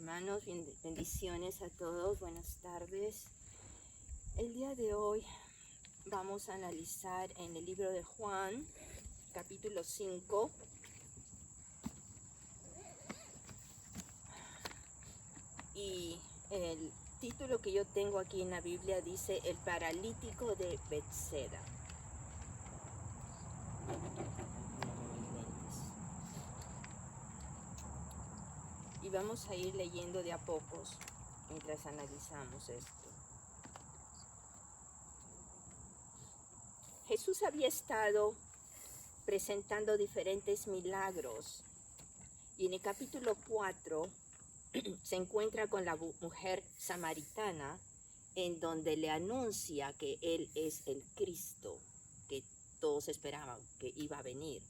Hermanos, bendiciones a todos, buenas tardes. El día de hoy vamos a analizar en el libro de Juan, capítulo 5. Y el título que yo tengo aquí en la Biblia dice El paralítico de Bethsaida. Y vamos a ir leyendo de a pocos mientras analizamos esto. Jesús había estado presentando diferentes milagros y en el capítulo 4 se encuentra con la mujer samaritana en donde le anuncia que Él es el Cristo que todos esperaban que iba a venir.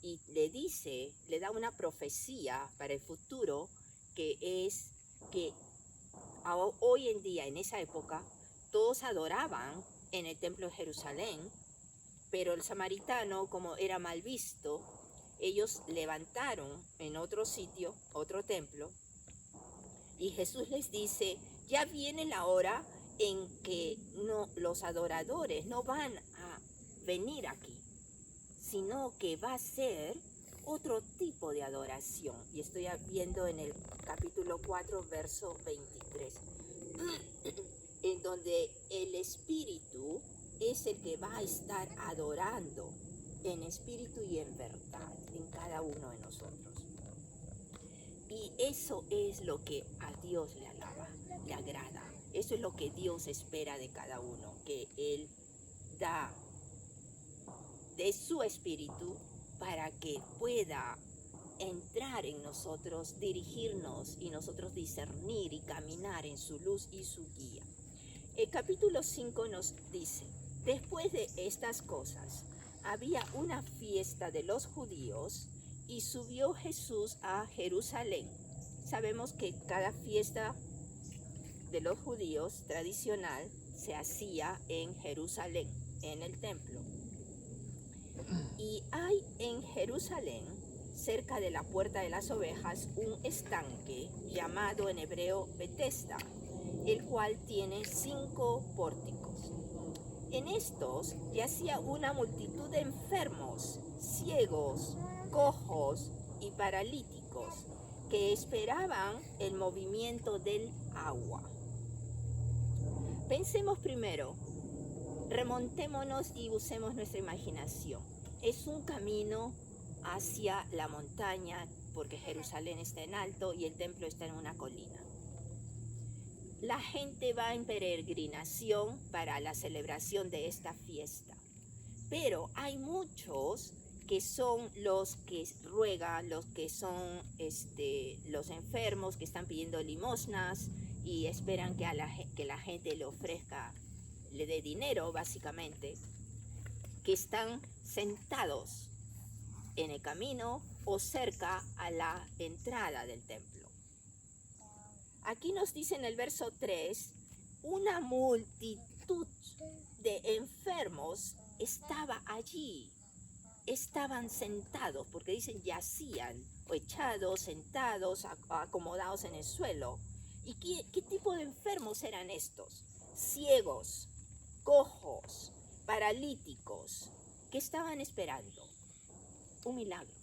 Y le da una profecía para el futuro que es que hoy en día, en esa época, todos adoraban en el templo de Jerusalén, pero el samaritano, como era mal visto, ellos levantaron en otro sitio, otro templo, y Jesús les dice, ya viene la hora en que los adoradores no van a venir aquí, sino que va a ser otro tipo de adoración. Y estoy viendo en el capítulo 4, verso 23, en donde el Espíritu es el que va a estar adorando en espíritu y en verdad en cada uno de nosotros. Y eso es lo que a Dios le alaba, le agrada. Eso es lo que Dios espera de cada uno, que Él da de su espíritu para que pueda entrar en nosotros, dirigirnos y nosotros discernir y caminar en su luz y su guía. El capítulo 5 nos dice, después de estas cosas, había una fiesta de los judíos y subió Jesús a Jerusalén. Sabemos que cada fiesta de los judíos tradicional se hacía en Jerusalén, en el templo. Y hay en Jerusalén, cerca de la puerta de las ovejas, un estanque llamado en hebreo Betesda, el cual tiene 5 pórticos. En estos yacía una multitud de enfermos, ciegos, cojos y paralíticos que esperaban el movimiento del agua. Pensemos primero, remontémonos y usemos nuestra imaginación. Es un camino hacia la montaña, porque Jerusalén está en alto y el templo está en una colina. La gente va en peregrinación para la celebración de esta fiesta, pero hay muchos que son los que ruegan, los que son los enfermos que están pidiendo limosnas y esperan que la gente le ofrezca, le dé dinero básicamente, que están sentados en el camino o cerca a la entrada del templo. Aquí nos dice en el verso 3, una multitud de enfermos estaba allí, estaban sentados, porque dicen yacían, o echados, sentados, acomodados en el suelo. ¿Y qué tipo de enfermos eran estos? Ciegos, cojos, paralíticos, que estaban esperando un milagro.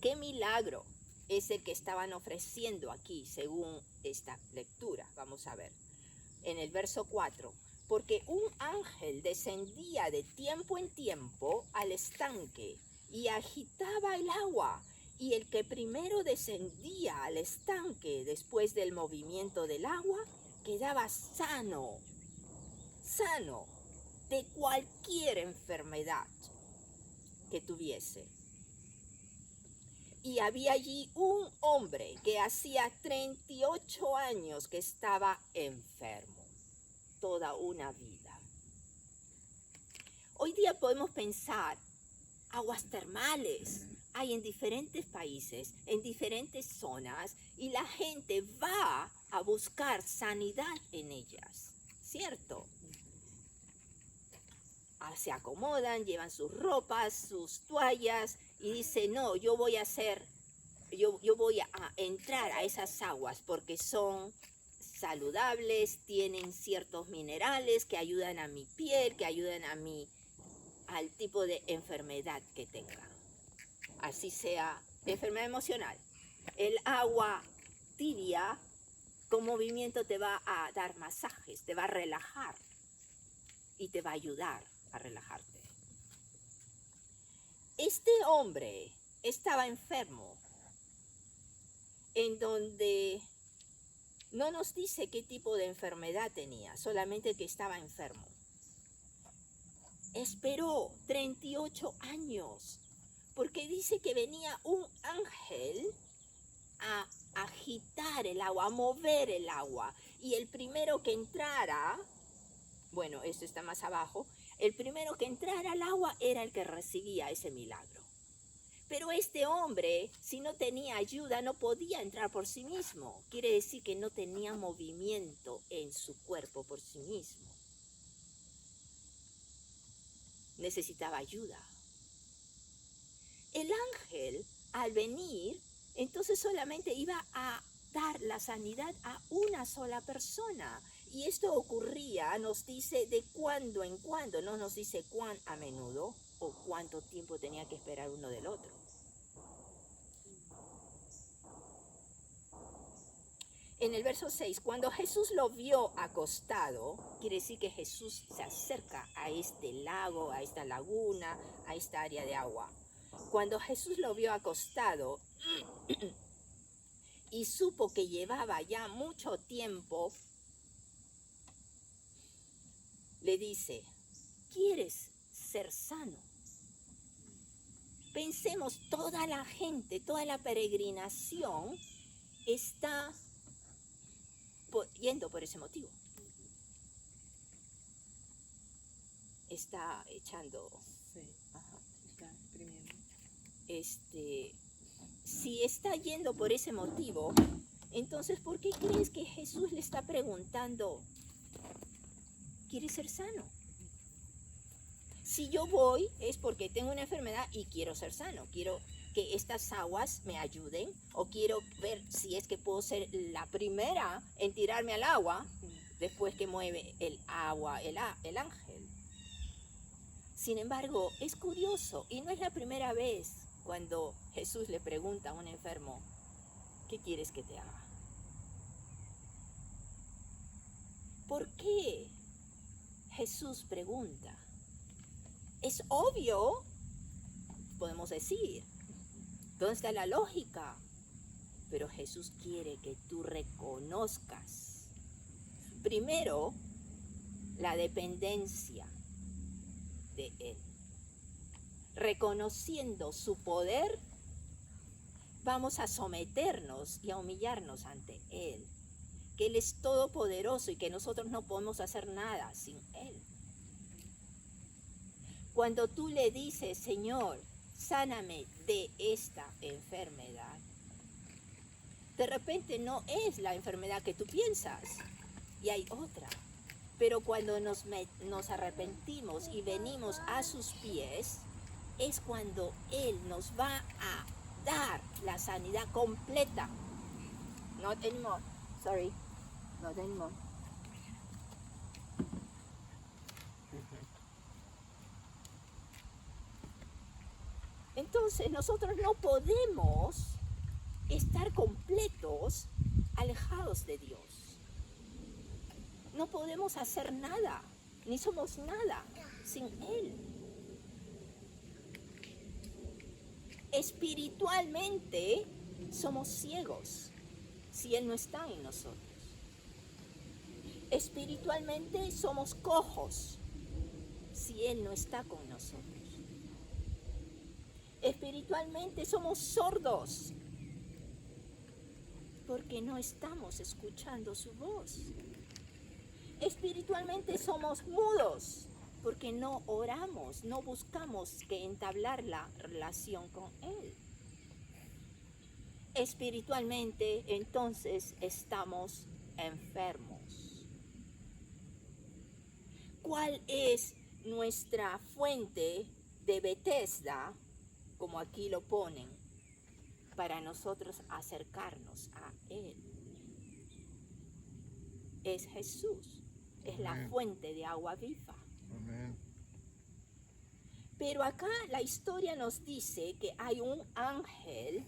¿Qué milagro es el que estaban ofreciendo aquí según esta lectura? Vamos a ver en el verso 4, porque un ángel descendía de tiempo en tiempo al estanque y agitaba el agua, y el que primero descendía al estanque después del movimiento del agua quedaba sano de cualquier enfermedad que tuviese. Y había allí un hombre que hacía 38 años que estaba enfermo, toda una vida. Hoy día podemos pensar, aguas termales hay en diferentes países, en diferentes zonas, y la gente va a buscar sanidad en ellas, ¿cierto? Se acomodan, llevan sus ropas, sus toallas, y dicen, no, yo voy a hacer yo voy a entrar a esas aguas porque son saludables, tienen ciertos minerales que ayudan a mi piel, que ayudan al tipo de enfermedad que tenga. Así sea enfermedad emocional. El agua tibia con movimiento te va a dar masajes, te va a relajar y te va a ayudar a relajarte. Este hombre estaba enfermo, en donde no nos dice qué tipo de enfermedad tenía, solamente que estaba enfermo. Esperó 38 años, porque dice que venía un ángel a agitar el agua, a mover el agua. Y el primero que entrara, bueno, esto está más abajo, el primero que entrara al agua era el que recibía ese milagro. Pero este hombre, si no tenía ayuda, no podía entrar por sí mismo. Quiere decir que no tenía movimiento en su cuerpo por sí mismo. Necesitaba ayuda. El ángel, al venir, entonces solamente iba a dar la sanidad a una sola persona. Y esto ocurría, nos dice de cuando en cuando, no nos dice cuán a menudo o cuánto tiempo tenía que esperar uno del otro. En el verso 6, cuando Jesús lo vio acostado, quiere decir que Jesús se acerca a este lago, a esta laguna, a esta área de agua. Cuando Jesús lo vio acostado y supo que llevaba ya mucho tiempo, le dice, ¿quieres ser sano? Pensemos, toda la gente, toda la peregrinación está yendo por ese motivo. Está echando. Sí, Ajá. está exprimiendo. Si está yendo por ese motivo, entonces ¿por qué crees que Jesús le está preguntando, ¿quieres ser sano? Si yo voy es porque tengo una enfermedad y quiero ser sano, quiero que estas aguas me ayuden o quiero ver si es que puedo ser la primera en tirarme al agua después que mueve el agua el ángel. Sin embargo, es curioso y no es la primera vez cuando Jesús le pregunta a un enfermo, ¿qué quieres que te haga? ¿Por qué Jesús pregunta? Es obvio, podemos decir, ¿dónde está la lógica? Pero Jesús quiere que tú reconozcas, primero, la dependencia de Él. Reconociendo su poder, vamos a someternos y a humillarnos ante Él. Que Él es todopoderoso y que nosotros no podemos hacer nada sin Él. Cuando tú le dices, Señor, sáname de esta enfermedad, de repente no es la enfermedad que tú piensas y hay otra. Pero cuando nos arrepentimos y venimos a sus pies, es cuando Él nos va a dar la sanidad completa. Not anymore. Sorry. Not anymore. Entonces nosotros no podemos estar completos alejados de Dios. No podemos hacer nada, ni somos nada sin Él. Espiritualmente somos ciegos si Él no está en nosotros. Espiritualmente somos cojos si Él no está con nosotros. Espiritualmente somos sordos porque no estamos escuchando su voz. Espiritualmente somos mudos porque no oramos, no buscamos que entablar la relación con Él. Espiritualmente, entonces, estamos enfermos. ¿Cuál es nuestra fuente de Bethesda? Como aquí lo ponen. para nosotros acercarnos a Él. Es Jesús, es la fuente de agua viva. Amén. Pero acá la historia nos dice que hay un ángel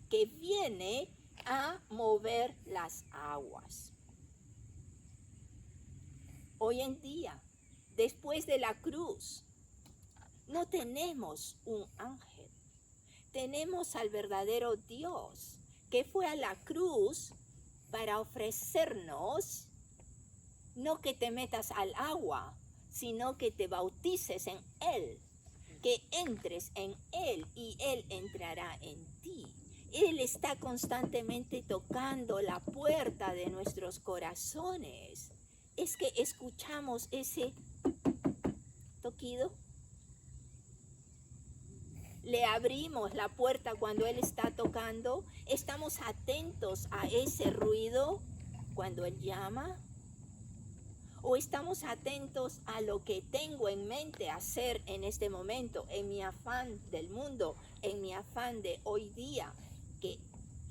que viene a mover las aguas. Hoy en día, después de la cruz, no tenemos un ángel. Tenemos al verdadero Dios que fue a la cruz para ofrecernos no que te metas al agua, sino que te bautices en Él, que entres en Él y Él entrará en ti. Él está constantemente tocando la puerta de nuestros corazones. Es que escuchamos ese toquido. Le abrimos la puerta cuando Él está tocando. Estamos atentos a ese ruido cuando Él llama. O estamos atentos a lo que tengo en mente hacer en este momento, en mi afán del mundo, en mi afán de hoy día, que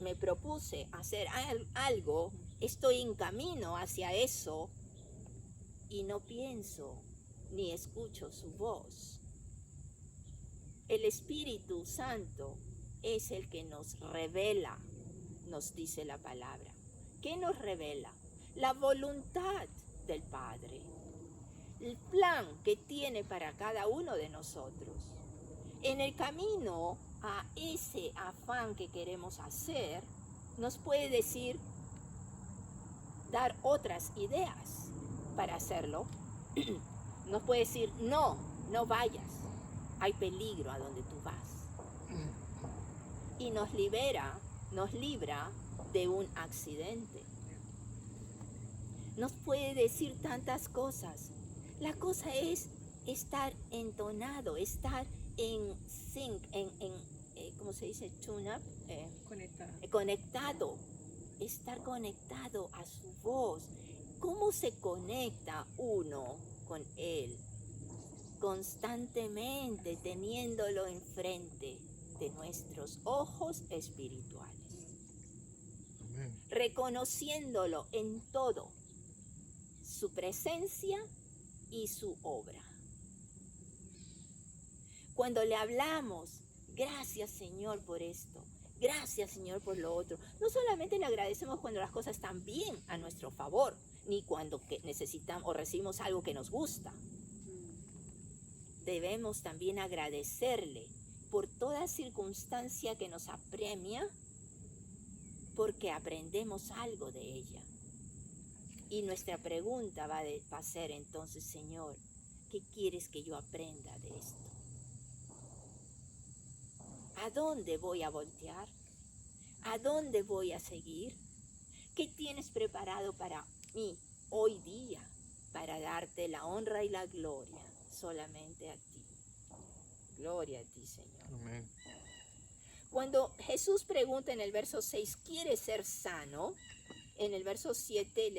me propuse hacer algo, estoy en camino hacia eso y no pienso ni escucho su voz. El Espíritu Santo es el que nos revela, nos dice la palabra. ¿Qué nos revela? La voluntad del Padre, el plan que tiene para cada uno de nosotros. En el camino a ese afán que queremos hacer, nos puede decir, dar otras ideas para hacerlo. Nos puede decir, no vayas, hay peligro a donde tú vas. Y nos libra de un accidente. Nos puede decir tantas cosas. La cosa es estar entonado, estar en sync, ¿cómo se dice? Tune up. Conectado. Estar conectado a su voz. ¿Cómo se conecta uno con Él? Constantemente teniéndolo enfrente de nuestros ojos espirituales. Amén. Reconociéndolo en todo. Su presencia y su obra. Cuando le hablamos, gracias Señor por esto, gracias Señor por lo otro, no solamente le agradecemos cuando las cosas están bien a nuestro favor, ni cuando necesitamos o recibimos algo que nos gusta. Debemos también agradecerle por toda circunstancia que nos apremia, porque aprendemos algo de ella. Y nuestra pregunta va a ser entonces, Señor, ¿qué quieres que yo aprenda de esto? ¿A dónde voy a voltear? ¿A dónde voy a seguir? ¿Qué tienes preparado para mí hoy día para darte la honra y la gloria solamente a ti? Gloria a ti, Señor. Amén. Cuando Jesús pregunta en el verso 6, ¿quieres ser sano? En el verso 7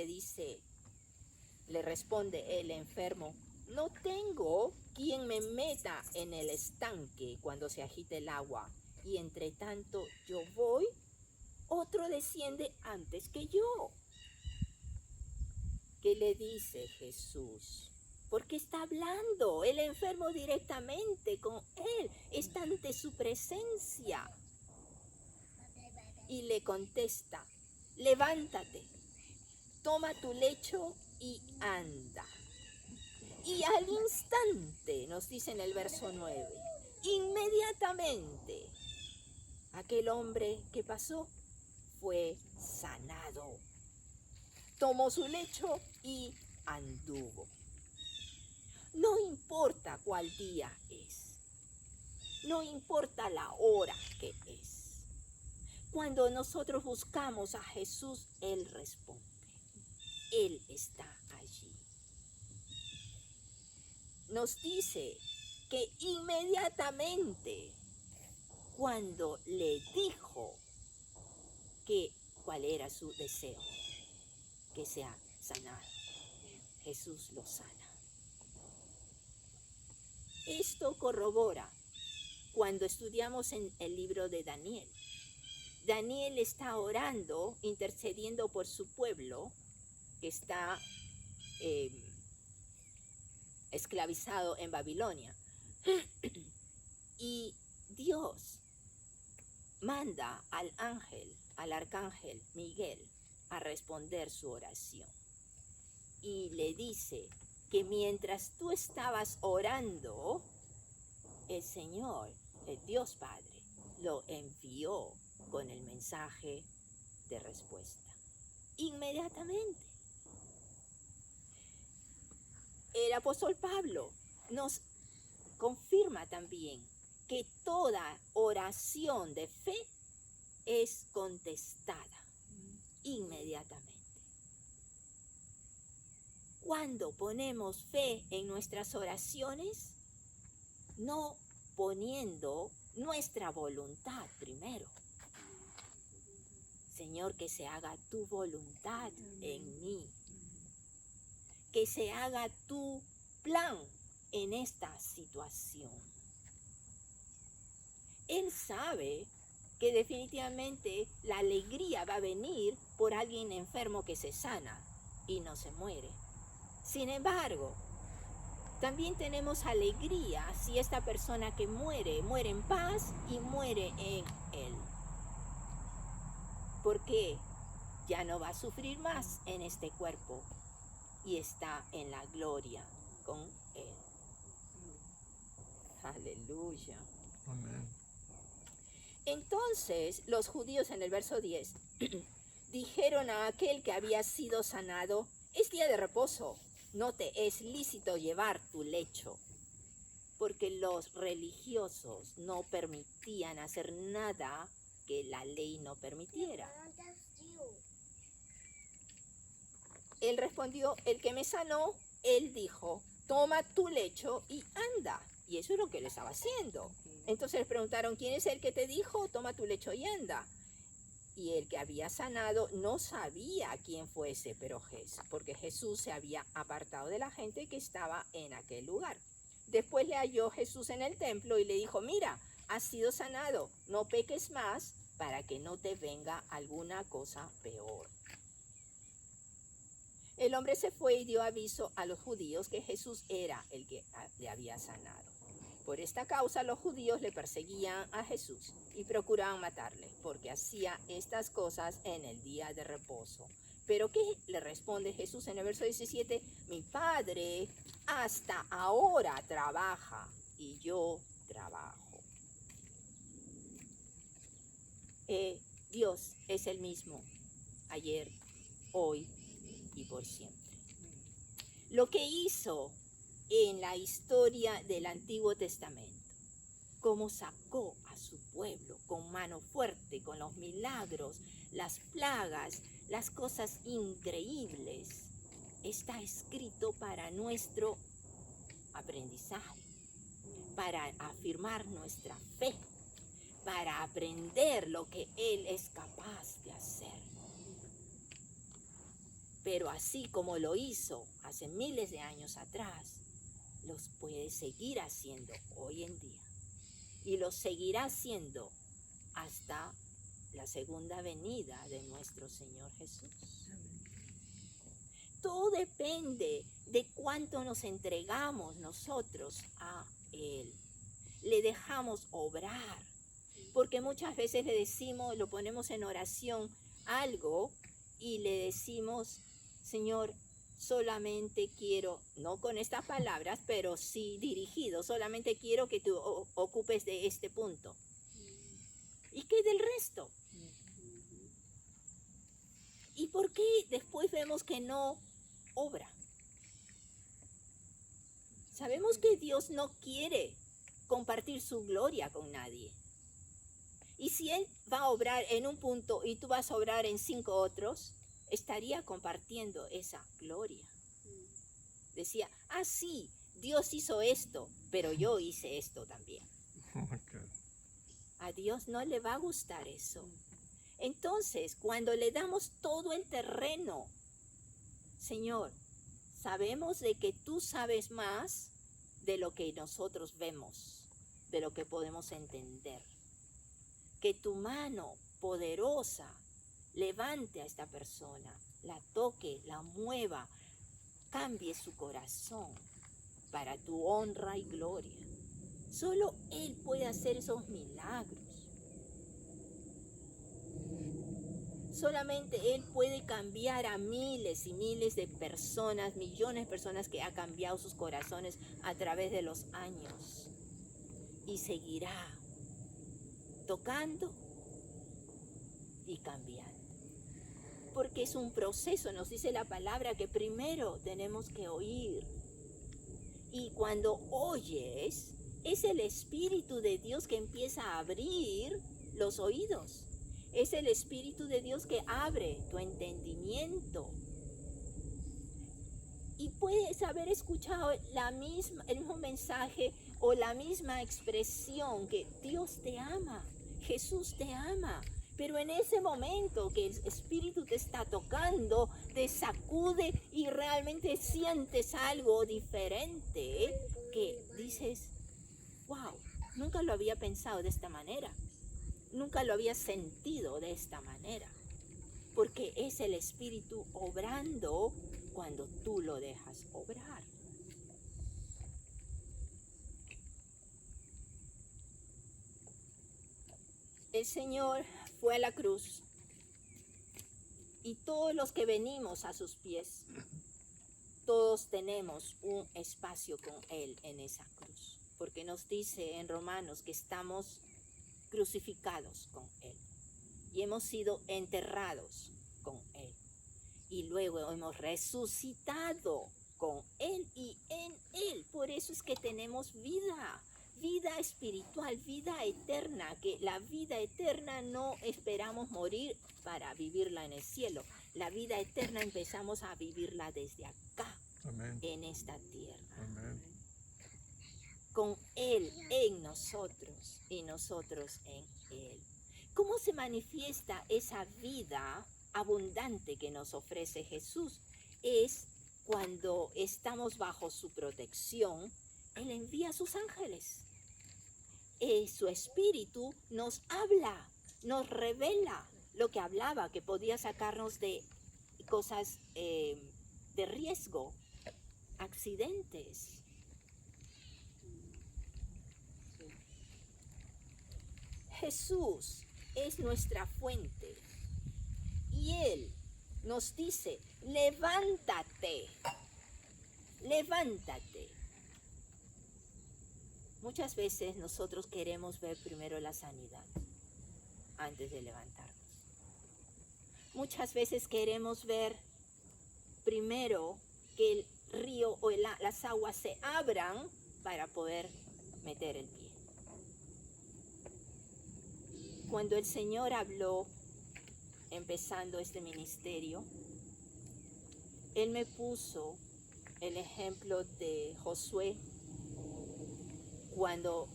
le responde el enfermo, no tengo quien me meta en el estanque cuando se agite el agua, y entre tanto yo voy, otro desciende antes que yo. ¿Qué le dice Jesús? Porque está hablando el enfermo directamente con él, está ante su presencia. Y le contesta, levántate, toma tu lecho y anda. Y al instante, nos dice en el verso 9, inmediatamente, aquel hombre que pasó fue sanado. Tomó su lecho y anduvo. No importa cuál día es, no importa la hora que es. Cuando nosotros buscamos a Jesús, Él responde. Él está allí. Nos dice que inmediatamente, cuando le dijo cuál era su deseo, que sea sanado, Jesús lo sana. Esto corrobora cuando estudiamos en el libro de Daniel. Daniel está orando, intercediendo por su pueblo que está esclavizado en Babilonia. Y Dios manda al arcángel Miguel, a responder su oración. Y le dice que mientras tú estabas orando, el Señor, el Dios Padre, lo envió con el mensaje de respuesta. Inmediatamente. El apóstol Pablo nos confirma también que toda oración de fe es contestada inmediatamente. Cuando ponemos fe en nuestras oraciones, no poniendo nuestra voluntad primero. Señor, que se haga tu voluntad en mí. Que se haga tu plan en esta situación. Él sabe que definitivamente la alegría va a venir por alguien enfermo que se sana y no se muere. Sin embargo, también tenemos alegría si esta persona que muere en paz y muere en Él. Porque ya no va a sufrir más en este cuerpo y está en la gloria con Él. Aleluya. Amén. Entonces los judíos en el verso 10 dijeron a aquel que había sido sanado: es día de reposo, no te es lícito llevar tu lecho. Porque los religiosos no permitían hacer nada que la ley no permitiera. Él respondió: el que me sanó, él dijo, toma tu lecho y anda. Y eso es lo que él estaba haciendo. Entonces les preguntaron: ¿quién es el que te dijo, toma tu lecho y anda? Y el que había sanado no sabía quién fuese, porque Jesús se había apartado de la gente que estaba en aquel lugar. Después le halló Jesús en el templo y le dijo: mira, has sido sanado, no peques más para que no te venga alguna cosa peor. El hombre se fue y dio aviso a los judíos que Jesús era el que le había sanado. Por esta causa los judíos le perseguían a Jesús y procuraban matarle, porque hacía estas cosas en el día de reposo. Pero ¿qué le responde Jesús en el verso 17? Mi Padre hasta ahora trabaja y yo trabajo. Dios es el mismo, ayer, hoy y por siempre. Lo que hizo en la historia del Antiguo Testamento, cómo sacó a su pueblo con mano fuerte, con los milagros, las plagas, las cosas increíbles, está escrito para nuestro aprendizaje, para afirmar nuestra fe, para aprender lo que Él es capaz de hacer. Pero así como lo hizo hace miles de años atrás, los puede seguir haciendo hoy en día. Y los seguirá haciendo hasta la segunda venida de nuestro Señor Jesús. Todo depende de cuánto nos entregamos nosotros a Él. Le dejamos obrar. Porque muchas veces le decimos, lo ponemos en oración algo y le decimos: Señor, solamente quiero, no con estas palabras, pero sí dirigido, solamente quiero que tú ocupes de este punto. ¿Y qué del resto? ¿Y por qué después vemos que no obra? Sabemos que Dios no quiere compartir su gloria con nadie. Y si Él va a obrar en un punto y tú vas a obrar en 5 otros, estaría compartiendo esa gloria. Decía: sí, Dios hizo esto, pero yo hice esto también. A Dios no le va a gustar eso. Entonces, cuando le damos todo el terreno, Señor, sabemos de que tú sabes más de lo que nosotros vemos, de lo que podemos entender. Que tu mano poderosa levante a esta persona, la toque, la mueva, cambie su corazón para tu honra y gloria. Solo Él puede hacer esos milagros. Solamente Él puede cambiar a miles y miles de personas, millones de personas que ha cambiado sus corazones a través de los años. Y seguirá tocando y cambiando. Porque es un proceso, nos dice la palabra que primero tenemos que oír. Y cuando oyes, es el Espíritu de Dios que empieza a abrir los oídos. Es el Espíritu de Dios que abre tu entendimiento. Y puedes haber escuchado el mismo mensaje o la misma expresión que Dios te ama, Jesús te ama. Pero en ese momento que el Espíritu te está tocando, te sacude y realmente sientes algo diferente, que dices, wow, nunca lo había pensado de esta manera, nunca lo había sentido de esta manera, porque es el Espíritu obrando cuando tú lo dejas obrar. El Señor fue a la cruz y todos los que venimos a sus pies, todos tenemos un espacio con Él en esa cruz, porque nos dice en Romanos que estamos crucificados con Él y hemos sido enterrados con Él y luego hemos resucitado con Él y en Él. Por eso es que tenemos vida espiritual, vida eterna, que la vida eterna no esperamos morir para vivirla en el cielo. La vida eterna empezamos a vivirla desde acá, Amén. en esta tierra. Amén. Con Él en nosotros y nosotros en Él. ¿Cómo se manifiesta esa vida abundante que nos ofrece Jesús? Es cuando estamos bajo su protección. Él envía a sus ángeles. Su espíritu nos habla, nos revela lo que hablaba, que podía sacarnos de cosas de riesgo, accidentes. Jesús es nuestra fuente y Él nos dice, levántate, levántate. Muchas veces nosotros queremos ver primero la sanidad antes de levantarnos. Muchas veces queremos ver primero que el río o las aguas se abran para poder meter el pie. Cuando el Señor habló, empezando este ministerio, Él me puso el ejemplo de Josué cuando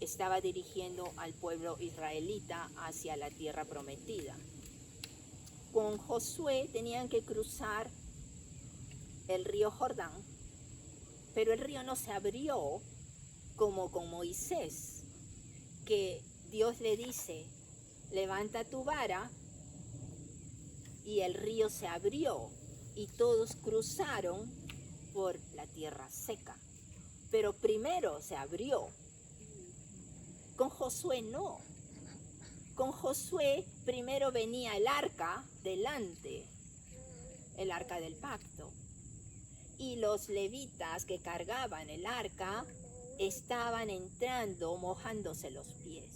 estaba dirigiendo al pueblo israelita hacia la tierra prometida. Con Josué tenían que cruzar el río Jordán, pero el río no se abrió como con Moisés, que Dios le dice, levanta tu vara, y el río se abrió y todos cruzaron por la tierra seca. Pero primero se abrió. Con Josué no. Con Josué primero venía el arca delante, el arca del pacto. Y los levitas que cargaban el arca estaban entrando mojándose los pies.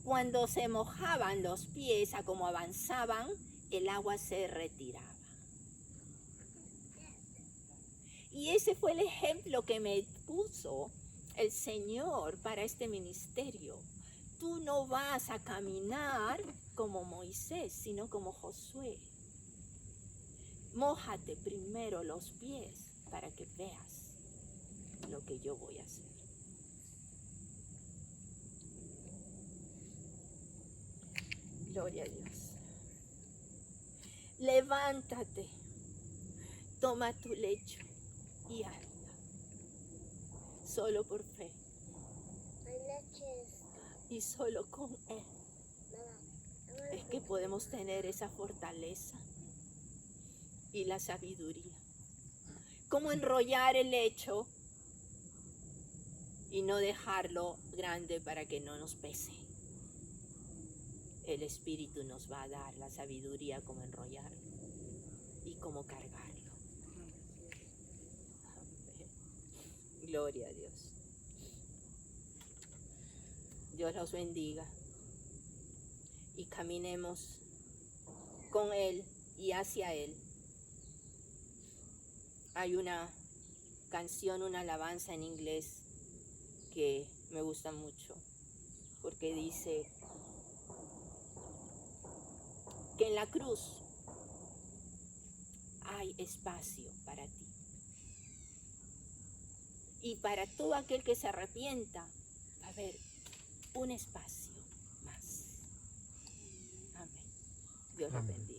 Cuando se mojaban los pies, a como avanzaban, el agua se retiraba. Y ese fue el ejemplo que me puso el Señor para este ministerio. Tú no vas a caminar como Moisés, sino como Josué. Mójate primero los pies para que veas lo que yo voy a hacer. Gloria a Dios. Levántate, toma tu lecho y anda, solo por fe. Y solo con Él es que podemos tener esa fortaleza y la sabiduría. Cómo enrollar el hecho y no dejarlo grande para que no nos pese. El Espíritu nos va a dar la sabiduría cómo enrollarlo y cómo cargarlo. Amén. Gloria a Dios. Dios los bendiga y caminemos con Él y hacia Él. Hay una canción, una alabanza en inglés que me gusta mucho porque dice que en la cruz hay espacio para ti. Y para todo aquel que se arrepienta va a haber un espacio más. Amén. Dios los bendiga.